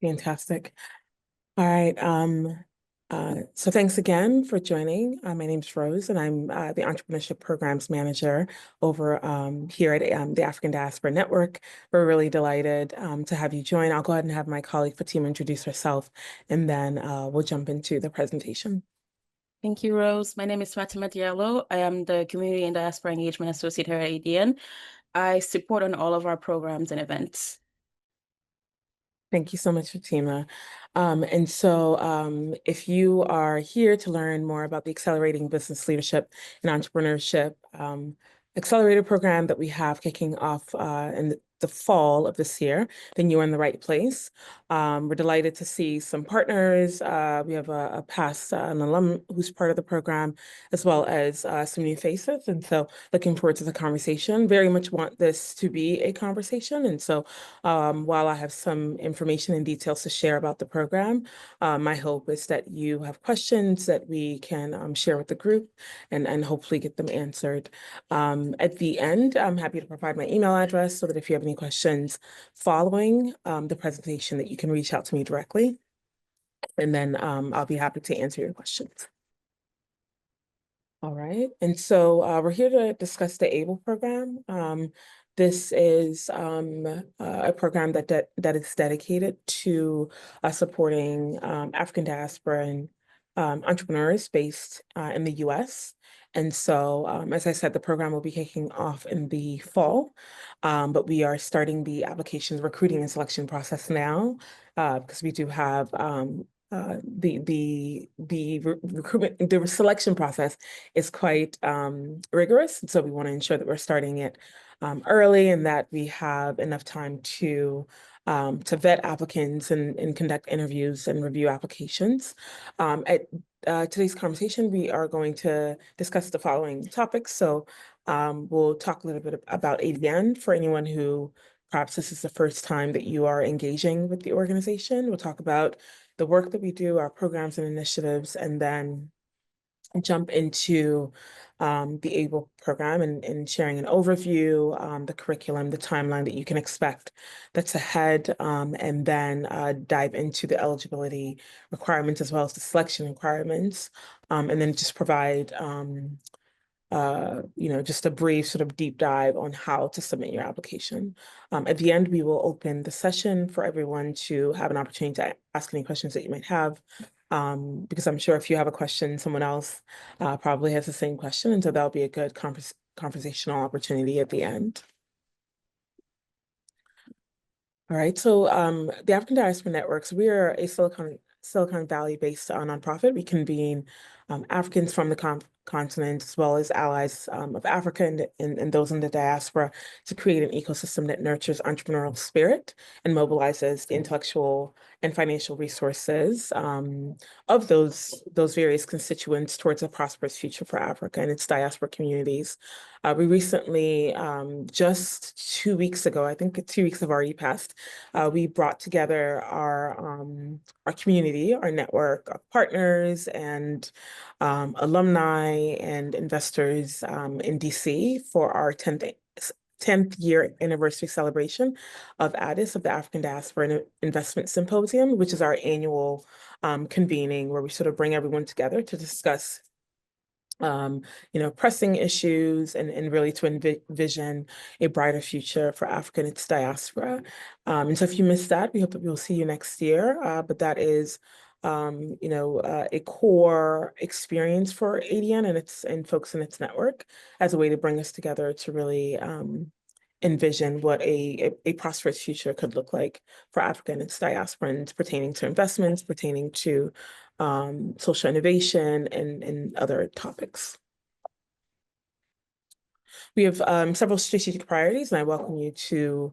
Fantastic. All right. So thanks again for joining. My name is Rose, and I'm the Entrepreneurship Programs Manager over here at the African Diaspora Network. We're really delighted to have you join. I'll go ahead and have my colleague Fatima introduce herself, and then we'll jump into the presentation. Thank you, Rose. My name is Fatima Diallo. I am the Community and Diaspora Engagement Associate here at ADN. I support on all of our programs and events. Thank you so much, Fatima. If you are here to learn more about the Accelerating Business Leadership and Entrepreneurship Accelerator program that we have kicking off in the fall of this year, then you're in the right place. We're delighted to see some partners. We have a past an alum who's part of the program, as well as some new faces. And so looking forward to the conversation. Very much want this to be a conversation. And so while I have some information and details to share about the program, my hope is that you have questions that we can share with the group and hopefully get them answered. At the end, I'm happy to provide my email address so that if you have any questions following the presentation, that you can reach out to me directly. And then I'll be happy to answer your questions. All right. And so we're here to discuss the ABLE program. This is a program that is dedicated to supporting African diaspora and entrepreneurs based in the U.S. And so, as I said, the program will be kicking off in the fall, but we are starting the applications recruiting and selection process now because we do have the recruitment, the selection process is quite rigorous. So we want to ensure that we're starting it early and that we have enough time to vet applicants and conduct interviews and review applications. At today's conversation, we are going to discuss the following topics. So we'll talk a little bit about ADN for anyone who perhaps this is the first time that you are engaging with the organization. We'll talk about the work that we do, our programs and initiatives, and then jump into the ABLE program and sharing an overview, the curriculum, the timeline that you can expect that's ahead, and then dive into the eligibility requirements as well as the selection requirements, and then just provide just a brief sort of deep dive on how to submit your application. At the end, we will open the session for everyone to have an opportunity to ask any questions that you might have, because I'm sure if you have a question, someone else probably has the same question, and so that'll be a good conversational opportunity at the end. All right, so the African Diaspora Networks, we are a Silicon Valley-based nonprofit. We convene Africans from the continent, as well as allies of Africa and those in the diaspora, to create an ecosystem that nurtures entrepreneurial spirit and mobilizes the intellectual and financial resources of those various constituents towards a prosperous future for Africa and its diaspora communities. We recently, just 2 weeks ago, I think 2 weeks have already passed, we brought together our community, our network of partners and alumni and investors in DC for our 10th year anniversary celebration of ADIS, of the African Diaspora Investment Symposium, which is our annual convening where we sort of bring everyone together to discuss pressing issues and really to envision a brighter future for Africa and its diaspora. And so if you missed that, we hope that we'll see you next year. But that is a core experience for ADN and folks in its network as a way to bring us together to really envision what a prosperous future could look like for Africa and its diasporans pertaining to investments, pertaining to social innovation and other topics. We have several strategic priorities, and I welcome you to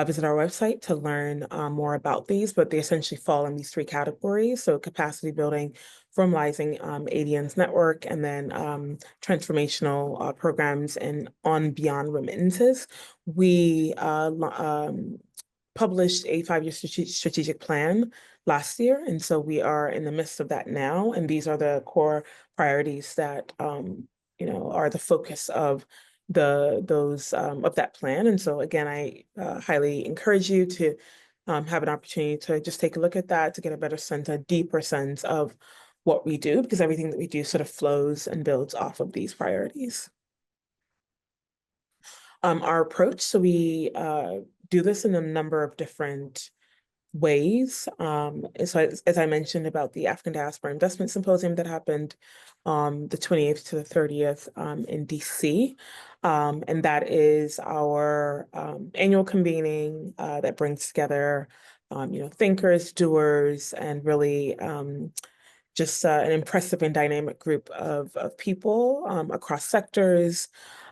visit our website to learn more about these, but they essentially fall in these 3 categories. So capacity building, formalizing ADN's network, and then transformational programs and on beyond remittances. We published a 5-year strategic plan last year, and so we are in the midst of that now. And these are the core priorities that are the focus of of that plan. And so again, I highly encourage you to have an opportunity to just take a look at that to get a better sense, a deeper sense of what we do, because everything that we do sort of flows and builds off of these priorities. Our approach, so we do this in a number of different ways. So as I mentioned about the African Diaspora Investment Symposium that happened the 28th to the 30th in DC. And that is our annual convening that brings together thinkers, doers, and really just an impressive and dynamic group of people across sectors.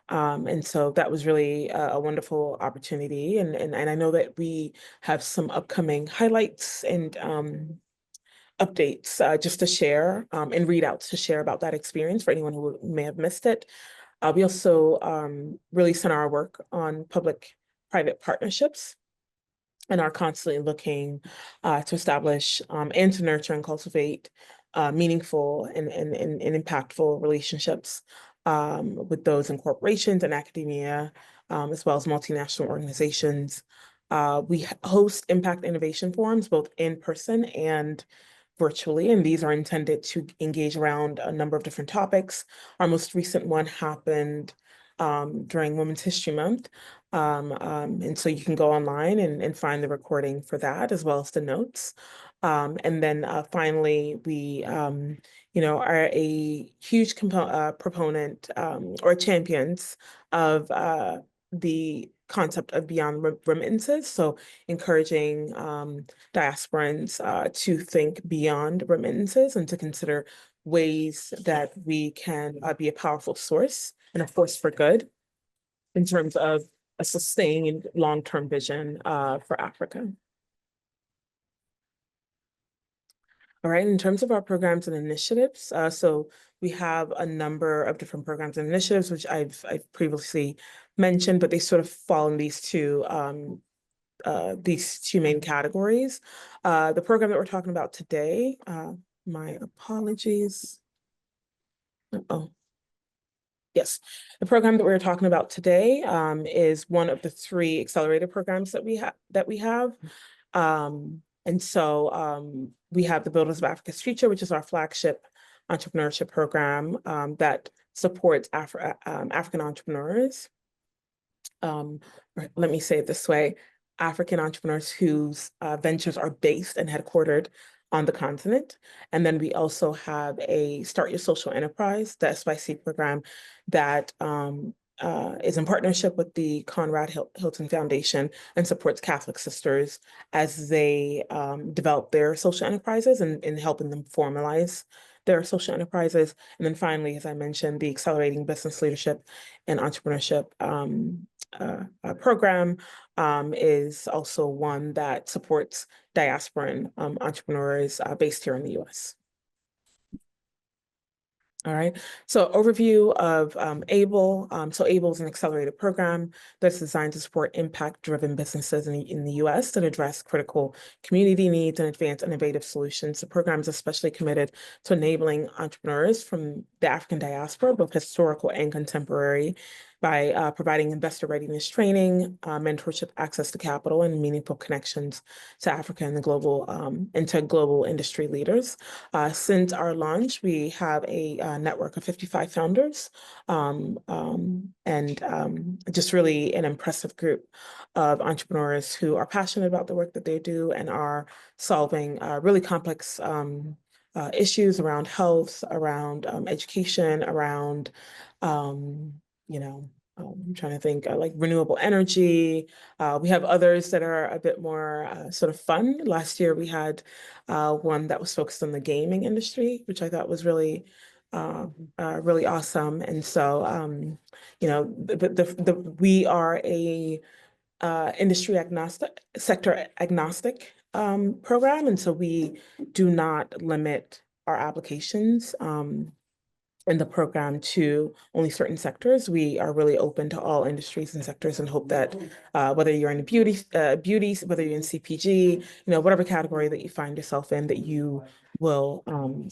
And so that was really a wonderful opportunity. And I know that we have some upcoming highlights and updates just to share and readouts to share about that experience for anyone who may have missed it. We also really center our work on public-private partnerships and are constantly looking to establish and to nurture and cultivate meaningful and impactful relationships with those in corporations and academia, as well as multinational organizations. We host impact innovation forums, both in person and virtually, and these are intended to engage around a number of different topics. Our most recent one happened during Women's History Month. And so you can go online and find the recording for that, as well as the notes. And then finally, we are a huge proponent or champions of the concept of beyond remittances. So encouraging diasporans to think beyond remittances and to consider ways that we can be a powerful source and a force for good in terms of a sustained long-term vision for Africa. All right, in terms of our programs and initiatives, so we have a number of different programs and initiatives, which I've previously mentioned, but they sort of fall in these two main categories. The program that we're talking about today, my apologies. Oh, yes. The program that we're talking about today is one of the 3 accelerated programs that we have. And so we have the Builders of Africa's Future, which is our flagship entrepreneurship program that supports African entrepreneurs. Let me say it this way, African entrepreneurs whose ventures are based and headquartered on the continent. And then we also have a Start Your Social Enterprise, the SYC program that is in partnership with the Conrad Hilton Foundation and supports Catholic sisters as they develop their social enterprises and helping them formalize their social enterprises. And then finally, as I mentioned, the Accelerating Business Leadership and Entrepreneurship program is also one that supports diasporan entrepreneurs based here in the US. All right, so overview of ABLE. So ABLE is an accelerated program that's designed to support impact-driven businesses in the US that address critical community needs and advance innovative solutions. The program is especially committed to enabling entrepreneurs from the African diaspora, both historical and contemporary, by providing investor readiness training, mentorship, access to capital, and meaningful connections to Africa and to global industry leaders. Since our launch, we have a network of 55 founders and just really an impressive group of entrepreneurs who are passionate about the work that they do and are solving really complex issues around health, around education, around I'm trying to think like renewable energy. We have others that are a bit more sort of fun. Last year we had one that was focused on the gaming industry, which I thought was really really awesome. And so we are a industry agnostic, sector agnostic program, and so we do not limit our applications in the program to only certain sectors. We are really open to all industries and sectors and hope that whether you're in beauty, whether you're in CPG, whatever category that you find yourself in, that you will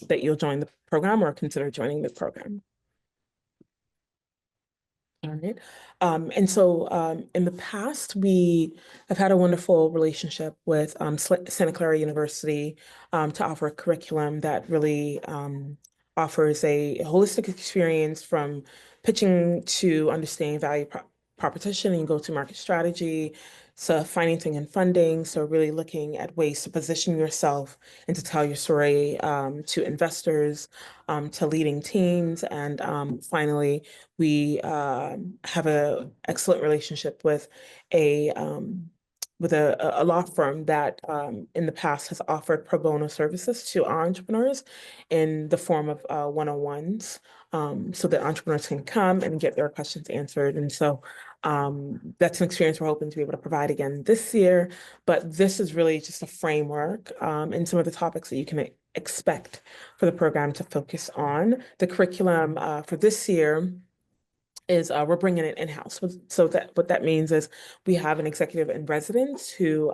that you'll join the program or consider joining the program. All right. And so in the past, we have had a wonderful relationship with Santa Clara University to offer a curriculum that really offers a holistic experience from pitching to understanding value proposition and go-to-market strategy, so financing and funding. So really looking at ways to position yourself and to tell your story to investors, to leading teams, and finally, we have an excellent relationship with a a law firm that in the past has offered pro bono services to our entrepreneurs in the form of one-on-ones, so that entrepreneurs can come and get their questions answered. And so that's an experience we're hoping to be able to provide again this year. But this is really just a framework and some of the topics that you can expect for the program to focus on. The curriculum for this year is we're bringing it in-house. So that what that means is we have an executive in residence who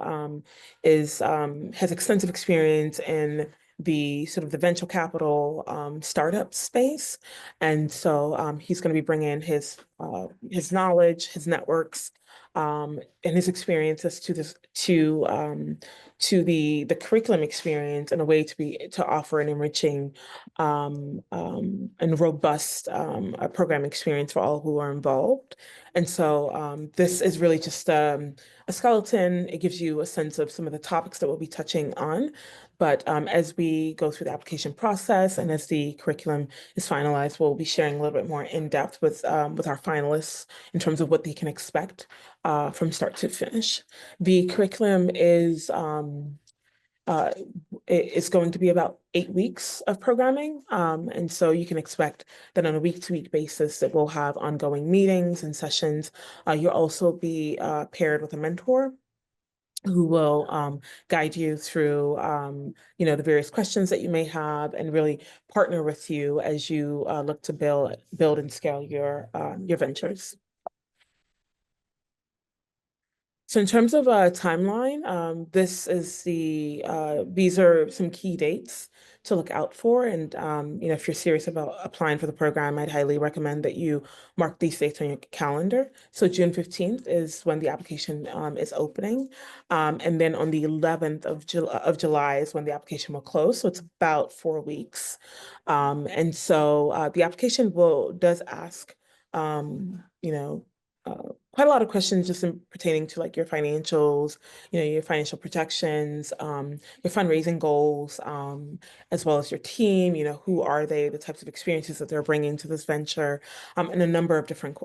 has extensive experience in the sort of the venture capital startup space, and so he's going to be bringing his knowledge, his networks, and his experiences to this to the curriculum experience in a way to offer an enriching and robust program experience for all who are involved. And so this is really just a skeleton. It gives you a sense of some of the topics that we'll be touching on. But as we go through the application process and as the curriculum is finalized, we'll be sharing a little bit more in depth with our finalists in terms of what they can expect from start to finish. The curriculum is it's going to be about 8 weeks of programming. And so you can expect that on a week-to-week basis that we'll have ongoing meetings and sessions. You'll also be paired with a mentor who will guide you through, the various questions that you may have and really partner with you as you look to build and scale your ventures. So in terms of a timeline, these are some key dates to look out for. And, if you're serious about applying for the program, I'd highly recommend that you mark these dates on your calendar. So June 15th is when the application is opening. And then on the 11th of July is when the application will close. So it's about 4 weeks. And so the application does ask, quite a lot of questions just pertaining to like your financials, your financial projections, your fundraising goals, as well as your team, who are they, the types of experiences that they're bringing to this venture, and a number of different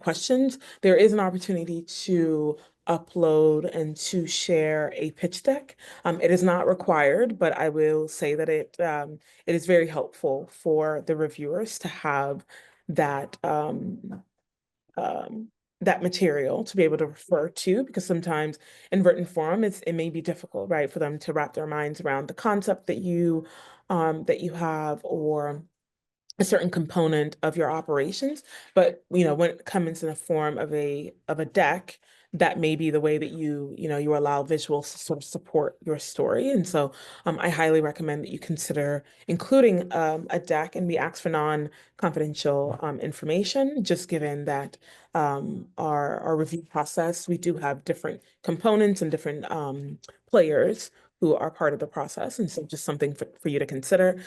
questions. There is an opportunity to upload and to share a pitch deck. It is not required, but I will say that it is very helpful for the reviewers to have that that material to be able to refer to, because sometimes in written form, it may be difficult, right, for them to wrap their minds around the concept that you have or a certain component of your operations. But when it comes in the form of a deck, that may be the way that you allow visuals to sort of support your story. And so I highly recommend that you consider including a deck, and we ask for non-confidential information, just given that our review process, we do have different components and different players who are part of the process. And so just something for you to consider.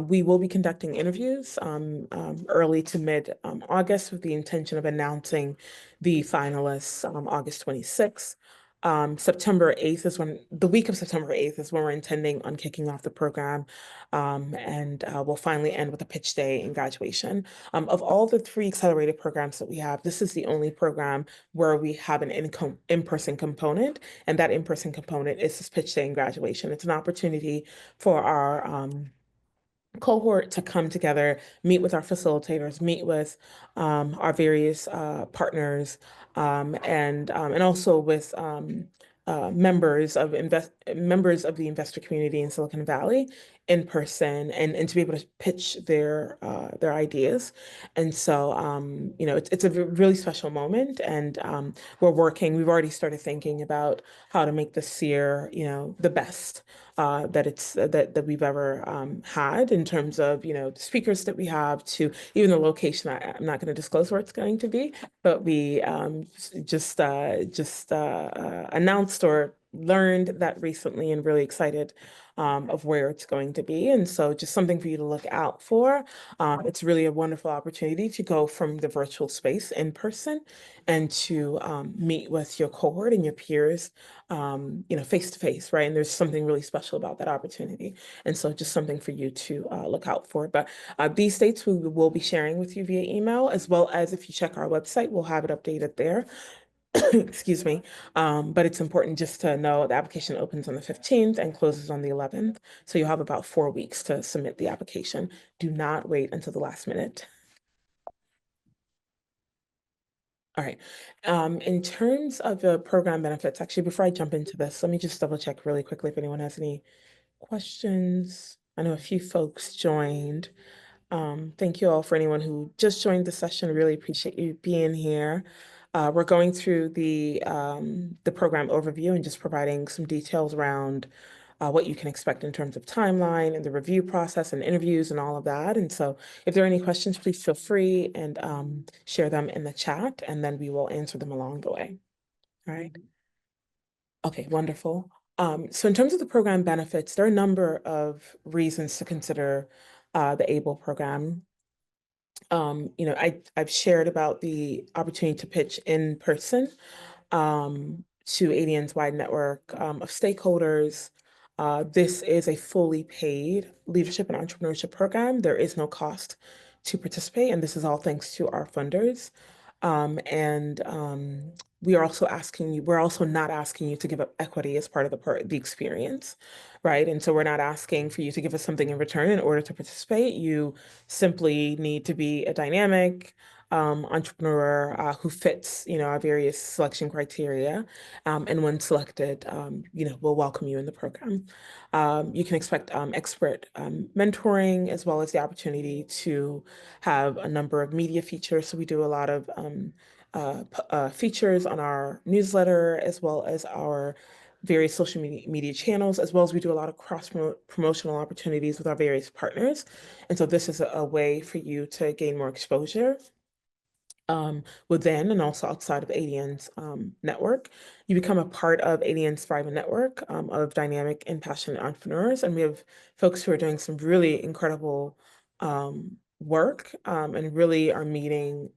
We will be conducting interviews early to mid August with the intention of announcing the finalists August 26th. September 8th is the week of September 8th is when we're intending on kicking off the program. And we'll finally end with a pitch day and graduation. Of all the 3 accelerated programs that we have, this is the only program where we have an in-person component, and that in-person component is this pitch day and graduation. It's an opportunity for our cohort to come together, meet with our facilitators, meet with our various partners, and also with members of the investor community in Silicon Valley, in person and to be able to pitch their ideas. And so, you know, it's a really special moment, and we've already started thinking about how to make this year, you know, the best that we've ever had, in terms of, you know, the speakers that we have, to even the location. I'm not going to disclose where it's going to be, but we just announced or learned that recently, and really excited of where it's going to be. And so just something for you to look out for. It's really a wonderful opportunity to go from the virtual space in person, and to meet with your cohort and your peers, you know, face to face, right? And there's something really special about that opportunity. And so just something for you to look out for. But these dates we will be sharing with you via email, as well as if you check our website, we'll have it updated there. Excuse me. But it's important just to know the application opens on the 15th and closes on the 11th. So you'll have about 4 weeks to submit the application. Do not wait until the last minute. All right. In terms of the program benefits, actually, before I jump into this, let me just double check really quickly if anyone has any questions. I know a few folks joined. Thank you all for anyone who just joined the session. Really appreciate you being here. We're going through the program overview and just providing some details around what you can expect in terms of timeline and the review process and interviews and all of that. And so if there are any questions, please feel free and share them in the chat, and then we will answer them along the way. All right. Okay, wonderful. So in terms of the program benefits, there are a number of reasons to consider the ABLE program. You know, I've shared about the opportunity to pitch in person to ADN's wide network of stakeholders. This is a fully paid leadership and entrepreneurship program. There is no cost to participate, and this is all thanks to our funders. We're also not asking you to give up equity as part of the experience, right? And so we're not asking for you to give us something in return in order to participate. You simply need to be a dynamic entrepreneur who fits, you know, our various selection criteria. And when selected, you know, we'll welcome you in the program. You can expect expert mentoring, as well as the opportunity to have a number of media features. So we do a lot of features on our newsletter, as well as our various social media channels, as well as we do a lot of cross-promotional opportunities with our various partners. And so this is a way for you to gain more exposure within and also outside of ADN's network. You become a part of ADN's thriving network of dynamic and passionate entrepreneurs. And we have folks who are doing some really incredible work and really are meeting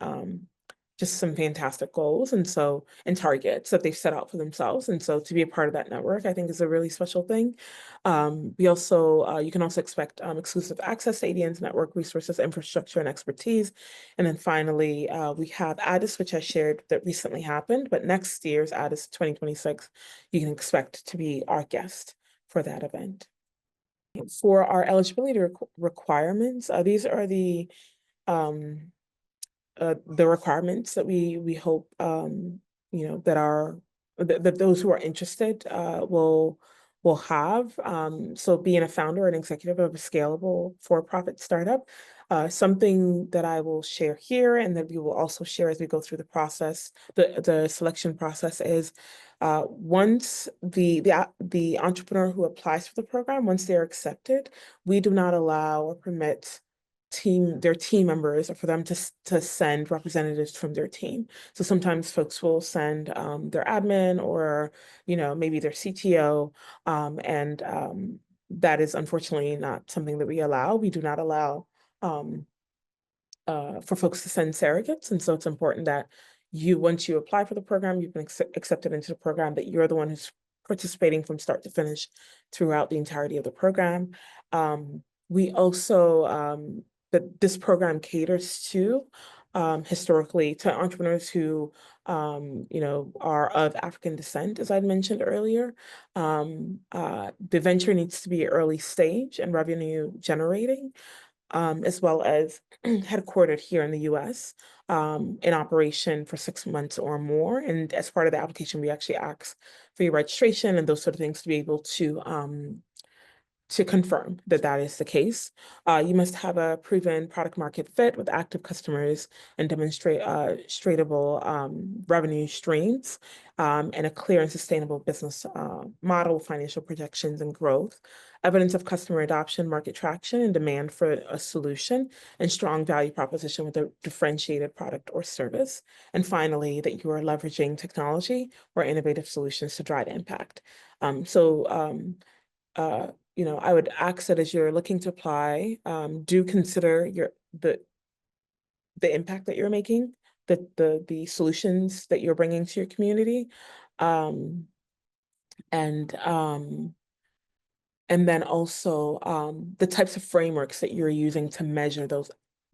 just some fantastic goals and targets that they've set out for themselves. And so to be a part of that network, I think, is a really special thing. You can also expect exclusive access to ADN's network resources, infrastructure, and expertise. And then finally, we have ADIS, which I shared that recently happened, but next year's ADIS 2026, you can expect to be our guest for that event. For our eligibility requirements, these are the requirements that we hope you know that those who are interested will have. So being a founder and executive of a scalable for-profit startup, something that I will share here and that we will also share as we go through the process, the selection process, is once the entrepreneur who applies for the program, once they're accepted, we do not allow or permit their team members, or for them to send representatives from their team. So sometimes folks will send their admin, or, you know, maybe their CTO, and that is unfortunately not something that we allow. We do not allow for folks to send surrogates. And so it's important that once you apply for the program, you've been accepted into the program, that you're the one who's participating from start to finish throughout the entirety of the program. We also, that this program caters to historically to entrepreneurs who you know, are of African descent, as I mentioned earlier. The venture needs to be early stage and revenue generating, as well as headquartered here in the US, in operation for 6 months or more. And as part of the application, we actually ask for your registration and those sort of things to be able to confirm that that is the case. You must have a proven product market fit with active customers and demonstrate tradable revenue streams, and a clear and sustainable business model, financial projections, and growth. Evidence of customer adoption, market traction, and demand for a solution, and strong value proposition with a differentiated product or service. And finally, that you are leveraging technology or innovative solutions to drive impact. I would ask that as you're looking to apply, do consider the impact that you're making, the solutions that you're bringing to your community, um, and then also the types of frameworks that you're using to measure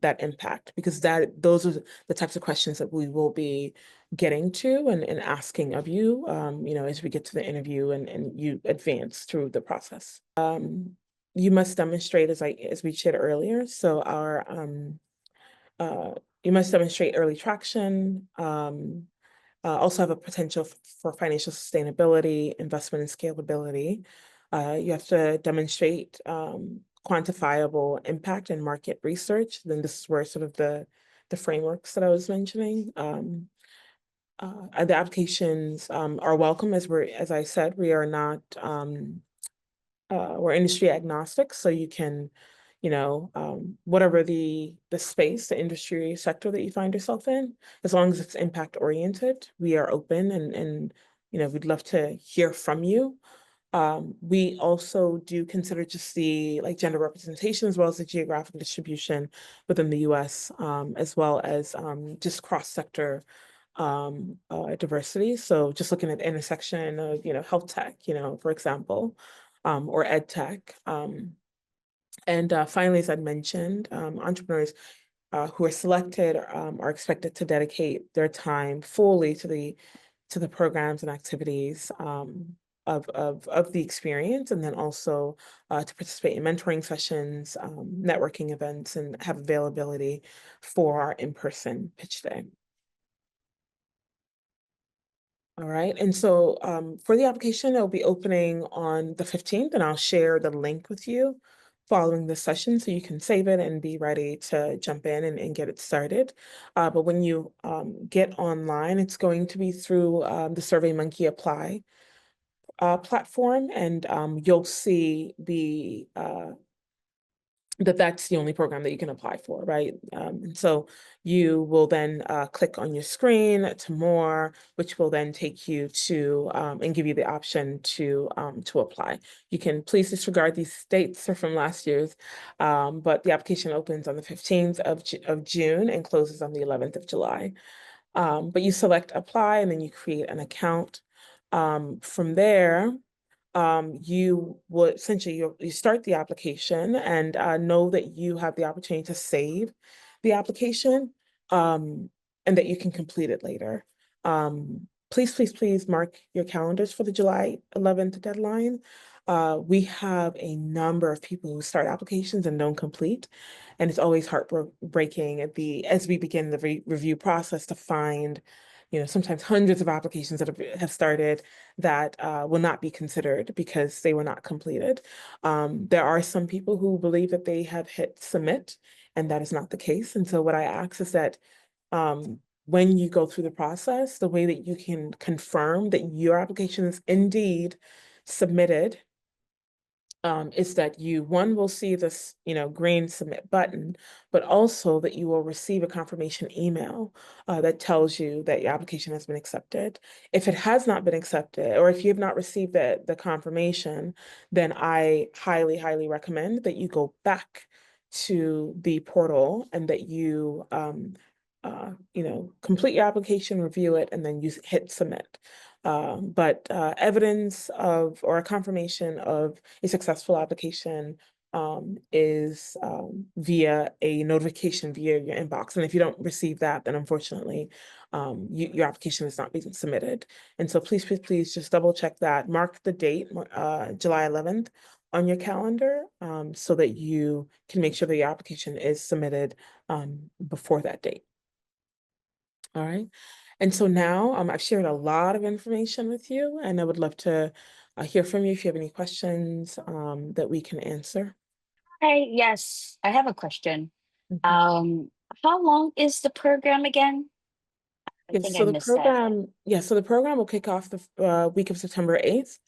that impact, because those are the types of questions that we will be getting to and asking of you, as we get to the interview and you advance through the process. You must demonstrate, as we shared earlier, so you must demonstrate early traction, also have a potential for financial sustainability, investment and scalability. You have to demonstrate quantifiable impact in market research. Then this is where sort of the frameworks that I was mentioning. The applications are welcome, as I said, we are not we're industry agnostic, so you can, whatever the space, the industry sector that you find yourself in, as long as it's impact oriented, we are open and we'd love to hear from you. We also do consider just the gender representation as well as the geographic distribution within the US, as well as just cross-sector diversity. So just looking at the intersection of, health tech, for example, or ed tech. And finally, as I mentioned, entrepreneurs who are selected are expected to dedicate their time fully to the programs and activities of the experience, and then also to participate in mentoring sessions, networking events, and have availability for our in-person pitch day. All right, and so for the application, it'll be opening on the 15th, and I'll share the link with you following the session so you can save it and be ready to jump in and get it started. But when you get online, it's going to be through the SurveyMonkey Apply platform, and you'll see that's the only program that you can apply for, right? And so you will then click on your screen to more, which will then take you to and give you the option to apply. You can please disregard these dates, they're from last year's, but the application opens on the 15th of June and closes on the 11th of July. But you select apply and then you create an account. From there, you would essentially, you start the application and know that you have the opportunity to save the application, and that you can complete it later. Please mark your calendars for the July 11th deadline. We have a number of people who start applications and don't complete, and it's always heartbreaking as we begin the review process to find sometimes hundreds of applications that have started that will not be considered because they were not completed. There are some people who believe that they have hit submit, and that is not the case. And so what I ask is that when you go through the process, the way that you can confirm that your application is indeed submitted is that you, one, will see this, green submit button, but also that you will receive a confirmation email that tells you that your application has been accepted. If it has not been accepted, or if you have not received the confirmation, then I highly, highly recommend that you go back to the portal and that you, complete your application, review it, and then you hit submit. But evidence of or a confirmation of a successful application is via a notification via your inbox. And if you don't receive that, then unfortunately, your application is not being submitted. And so please just double check that. Mark the date, July 11th on your calendar, so that you can make sure that your application is submitted before that date. All right. And so now I've shared a lot of information with you, and I would love to hear from you if you have any questions that we can answer. Hi, yes, I have a question. Mhm. How long is the program again? I Yes, think I so the missed that. program, will kick off the week of September 8th,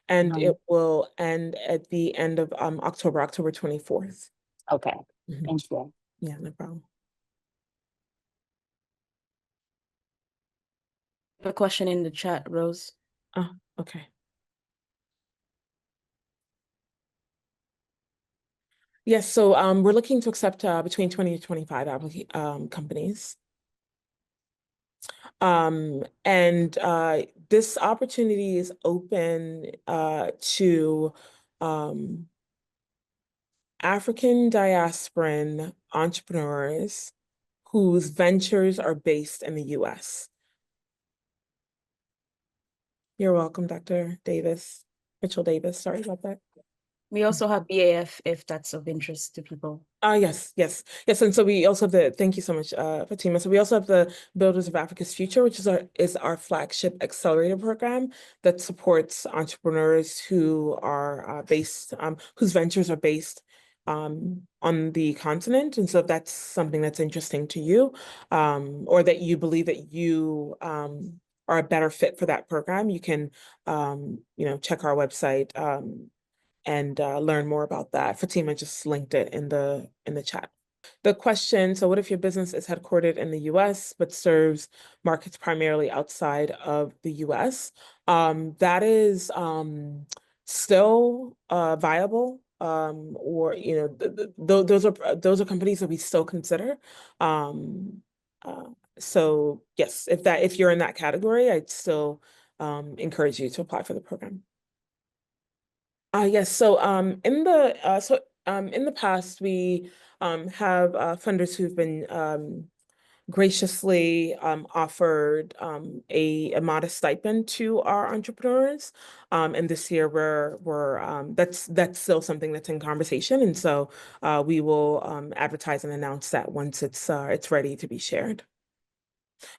and Mhm. it will end at the end of October 24th. Okay, Mhm. thank you. Yeah, no problem. A question in the chat, Rose. Oh, okay. Yes, so we're looking to accept between 20 to 25 companies. And this opportunity is open to African diasporan entrepreneurs whose ventures are based in the US. You're welcome, Dr. Davis, Mitchell Davis. Sorry about that. We also have BAF if that's of interest to people. Yes. And so we also have thank you so much, Fatima. So we also have the Builders of Africa's Future, which is our flagship accelerator program that supports entrepreneurs who are whose ventures are based on the continent. And so if that's something that's interesting to you, or that you believe that you are a better fit for that program, you can check our website and learn more about that. Fatima just linked it in the chat. The question, so what if your business is headquartered in the US but serves markets primarily outside of the US? That is still viable, or those are companies that we still consider. So yes, if you're in that category, I'd still encourage you to apply for the program. Yes. So in the past, we have funders who've been graciously offered a modest stipend to our entrepreneurs. And this year we're that's still something that's in conversation. And so we will advertise and announce that once it's ready to be shared.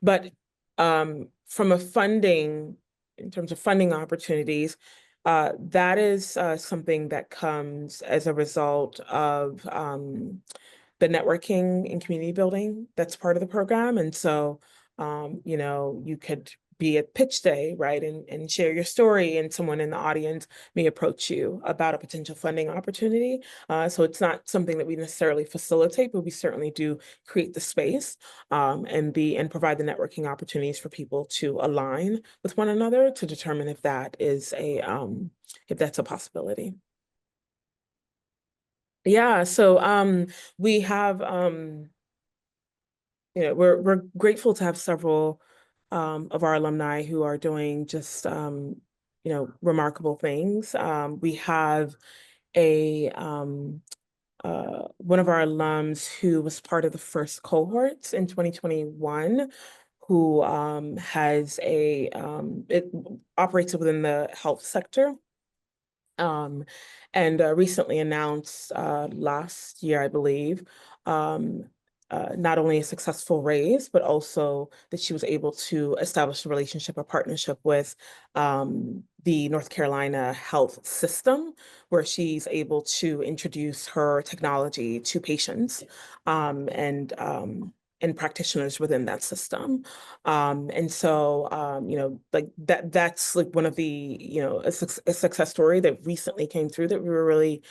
But from in terms of funding opportunities, that is something that comes as a result of the networking and community building that's part of the program. And so, you could be at pitch day, right, and share your story, and someone in the audience may approach you about a potential funding opportunity. So it's not something that we necessarily facilitate, but we certainly do create the space and provide the networking opportunities for people to align with one another to determine if that's a possibility. Yeah, so we have we're grateful to have several of our alumni who are doing just remarkable things. We have a one of our alums who was part of the first cohorts in 2021, who it operates within the health sector. And recently announced last year, I believe, not only a successful raise, but also that she was able to establish a relationship, a partnership with the North Carolina health system, where she's able to introduce her technology to patients and practitioners within that system. And so, like that's like one of the, a success story that recently came through that we were really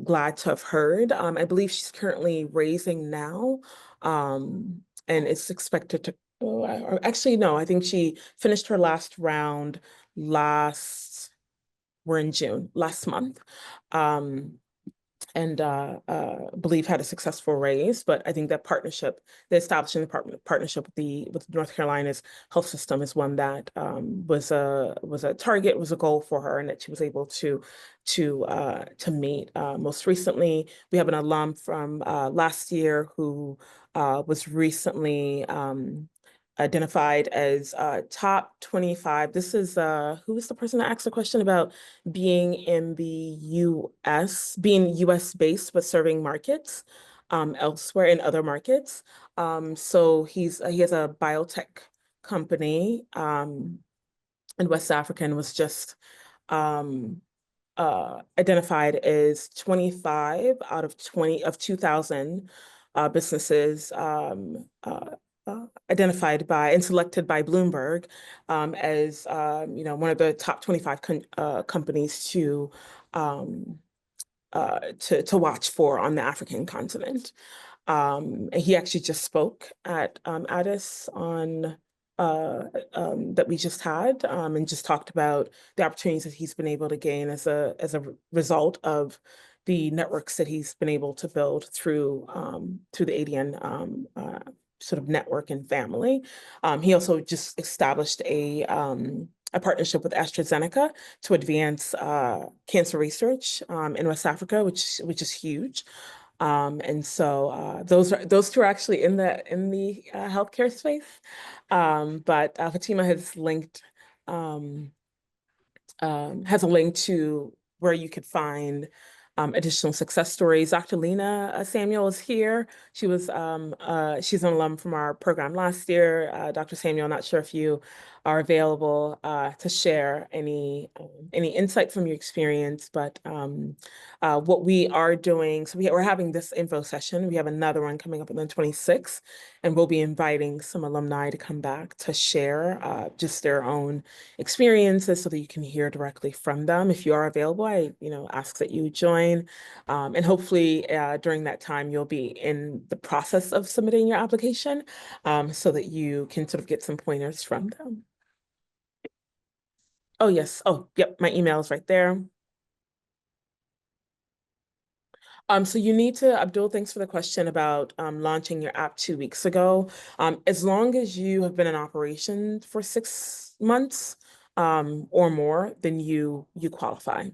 glad to have heard. I believe she's currently raising now, and it's expected to, or actually, no, I think she finished her last round we're in June, last month. And believe had a successful raise. But I think that the establishing the partnership with North Carolina's health system is one that was a target, was a goal for her, and that she was able to meet. Most recently, we have an alum from last year who was recently identified as top 25. This is who was the person that asked the question about being in the being US based, but serving markets elsewhere in other markets. So he has a biotech company and West African was just identified as 25 out of 2,000 businesses identified by and selected by Bloomberg as one of the top 25 companies to watch for on the African continent. And he actually just spoke at Addis on that we just had and just talked about the opportunities that he's been able to gain as a result of the networks that he's been able to build through the ADN sort of network and family. He also just established a partnership with AstraZeneca to advance cancer research in West Africa, which is huge. And so those two are actually in the healthcare space. But Fatima has linked has a link to where you could find additional success stories. Dr. Lena Samuel is here. She was she's an alum from our program last year. Dr. Samuel, not sure if you are available to share any insight from your experience, but what we are doing, so we're having this info session. We have another one coming up on the 26th, and we'll be inviting some alumni to come back to share just their own experiences so that you can hear directly from them. If you are available, I ask that you join, and hopefully during that time you'll be in the process of submitting your application so that you can sort of get some pointers from them. Oh yes, oh yep, my email is right there. So you need to, Abdul, thanks for the question about launching your app 2 weeks ago. As long as you have been in operation for 6 months or more, then you qualify.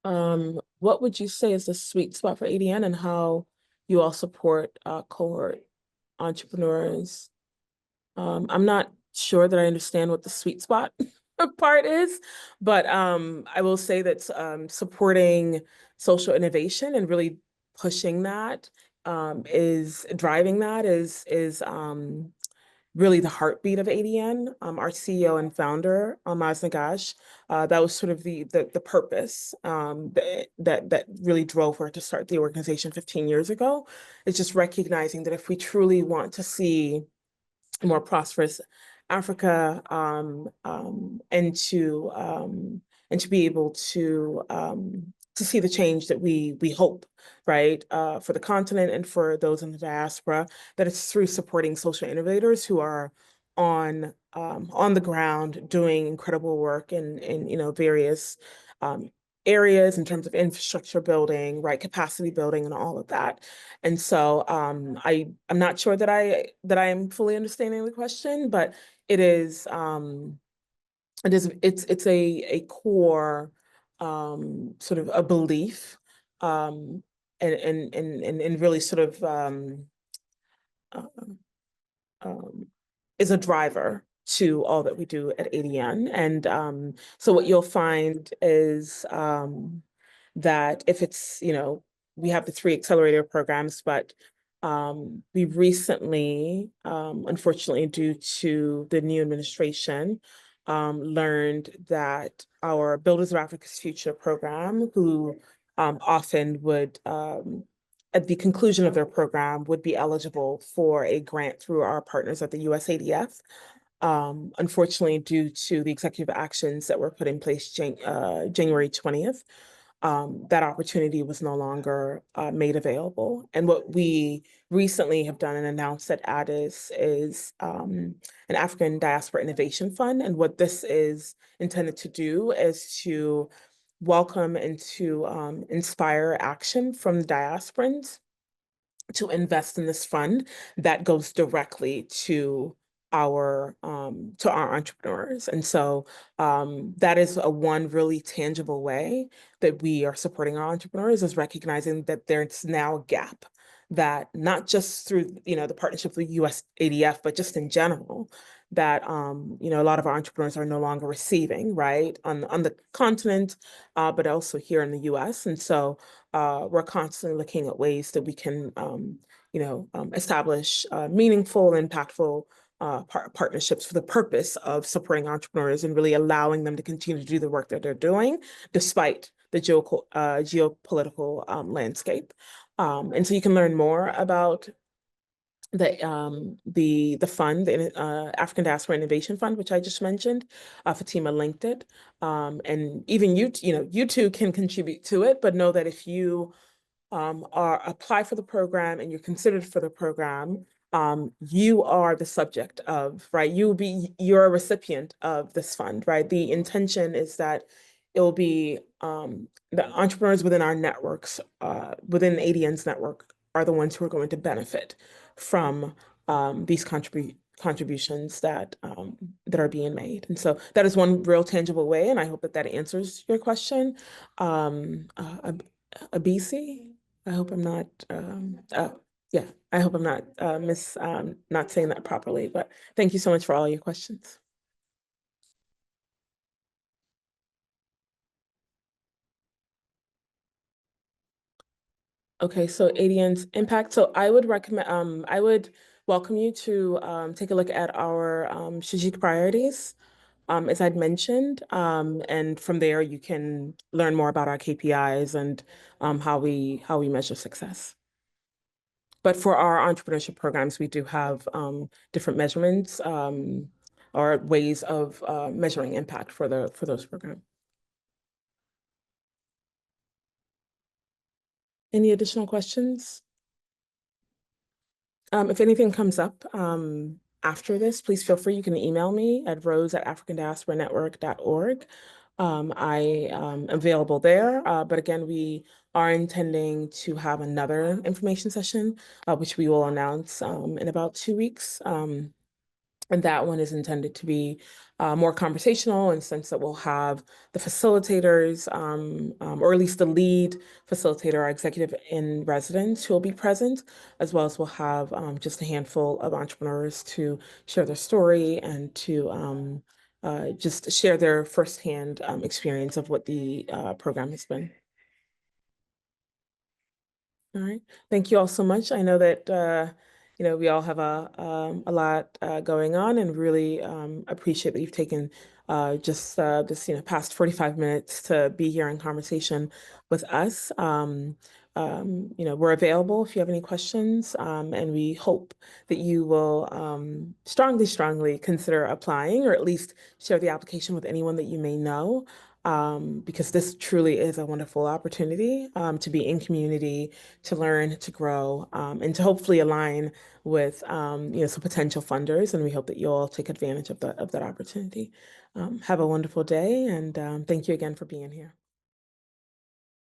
What would you say is the sweet spot for ADN and how you all support cohort entrepreneurs? I'm not sure that I understand what the sweet spot part is, but I will say that supporting social innovation and really pushing that is driving that is really the heartbeat of ADN. Our CEO and founder, Almaz Nagash, that was sort of the purpose that really drove her to start the organization 15 years ago. It's just recognizing that if we truly want to see a more prosperous Africa and to be able to see the change that we hope, right, for the continent and for those in the diaspora, that it's through supporting social innovators who are on the ground doing incredible work in various areas in terms of infrastructure building, right, capacity building, and all of that. And so I'm not sure that I'm fully understanding the question, but it's a core sort of a belief and really sort of is a driver to all that we do at ADN. And so what you'll find is that if it's, we have the 3 accelerator programs, but we recently, unfortunately, due to the new administration, learned that our Builders of Africa's Future program, who often would, at the conclusion of their program, would be eligible for a grant through our partners at the USADF. Unfortunately, due to the executive actions that were put in place January 20th, that opportunity was no longer made available. And what we recently have done and announced at Addis is an African Diaspora Innovation Fund. And what this is intended to do is to welcome and to inspire action from the diasporans to invest in this fund that goes directly to our entrepreneurs. And so that is one really tangible way that we are supporting our entrepreneurs, is recognizing that there's now a gap that not just through the partnership with USADF, but just in general, that a lot of our entrepreneurs are no longer receiving, right, on the continent, but also here in the US. And so we're constantly looking at ways that we can establish meaningful, impactful partnerships for the purpose of supporting entrepreneurs and really allowing them to continue to do the work that they're doing despite the geopolitical landscape. And so you can learn more about the fund, the African Diaspora Innovation Fund, which I just mentioned. Fatima linked it, and even you too can contribute to it. But know that if you apply for the program and you're considered for the program, you are the subject of, right? You're a recipient of this fund, right? The intention is that it will be the entrepreneurs within our networks, within ADN's network, are the ones who are going to benefit from these contributions that are being made. And so that is one real tangible way, and I hope that answers your question. Abisi, I hope I'm not, yeah, I hope I'm not not saying that properly, but thank you so much for all your questions. Okay, so ADN's impact. So I would recommend, I would welcome you to take a look at our strategic priorities, as I'd mentioned, and from there you can learn more about our KPIs and how we measure success. But for our entrepreneurship programs, we do have different measurements or ways of measuring impact for those programs. Any additional questions? If anything comes up after this, please feel free. You can email me at rose@africandiasporanetwork.org. I am available there, but again, we are intending to have another information session, which we will announce in about 2 weeks. And that one is intended to be more conversational in the sense that we'll have the facilitators, or at least the lead facilitator, our executive in residence, who will be present, as well as we'll have just a handful of entrepreneurs to share their story and to just share their firsthand experience of what the program has been. All right. Thank you all so much. I know that we all have a lot going on, and really appreciate that you've taken just this past 45 minutes to be here in conversation with us. We're available if you have any questions, and we hope that you will strongly consider applying, or at least share the application with anyone that you may know. Because this truly is a wonderful opportunity to be in community, to learn, to grow, and to hopefully align with some potential funders. And we hope that you'll all take advantage of that opportunity. Have a wonderful day, and thank you again for being here.